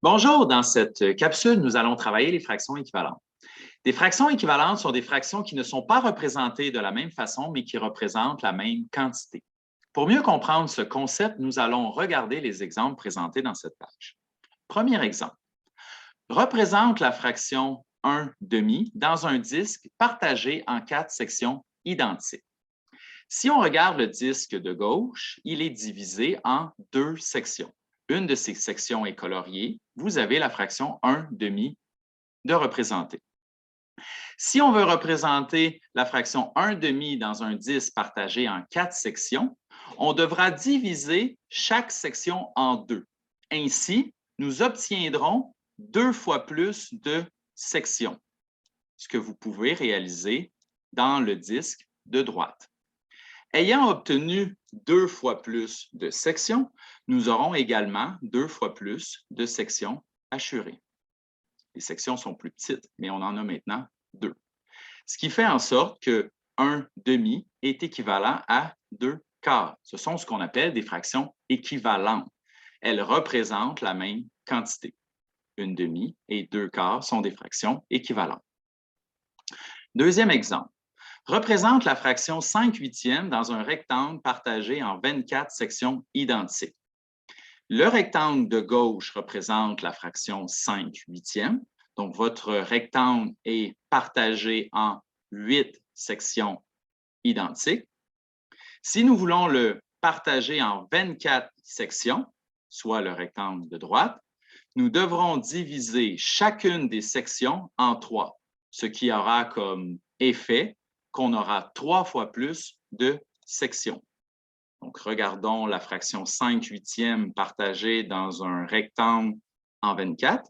Bonjour, dans cette capsule, nous allons travailler les fractions équivalentes. Des fractions équivalentes sont des fractions qui ne sont pas représentées de la même façon, mais qui représentent la même quantité. Pour mieux comprendre ce concept, nous allons regarder les exemples présentés dans cette page. Premier exemple. Représente la fraction 1 demi dans un disque partagé en 4 sections identiques. Si on regarde le disque de gauche, il est divisé en 2 sections. Une de ces sections est coloriée. Vous avez la fraction 1 demi de représenter. Si on veut représenter la fraction 1 demi dans un disque partagé en 4 sections, on devra diviser chaque section en 2. Ainsi, nous obtiendrons 2 fois plus de sections, ce que vous pouvez réaliser dans le disque de droite. Ayant obtenu 2 fois plus de sections, nous aurons également 2 fois plus de sections hachurées. Les sections sont plus petites, mais on en a maintenant 2. Ce qui fait en sorte que 1 demi est équivalent à 2 quarts. Ce sont ce qu'on appelle des fractions équivalentes. Elles représentent la même quantité. 1 demi et 2 quarts sont des fractions équivalentes. Deuxième exemple. Représente la fraction 5 huitièmes dans un rectangle partagé en 24 sections identiques. Le rectangle de gauche représente la fraction 5 huitièmes. Donc, votre rectangle est partagé en 8 sections identiques. Si nous voulons le partager en 24 sections, soit le rectangle de droite, nous devrons diviser chacune des sections en 3, ce qui aura comme effet qu'on aura 3 fois plus de sections. Donc, regardons la fraction 5 huitièmes partagée dans un rectangle en 24.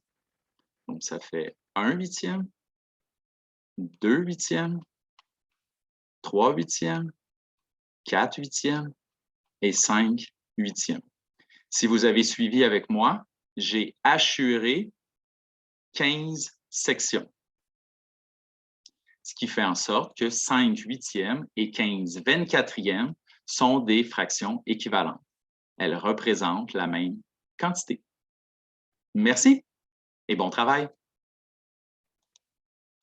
Donc, ça fait 1 huitième, 2 huitièmes, 3 huitièmes, 4 huitièmes et 5 huitièmes. Si vous avez suivi avec moi, j'ai hachuré 15 sections. Ce qui fait en sorte que 5 huitièmes et 15 24e sont des fractions équivalentes. Elles représentent la même quantité. Merci et bon travail!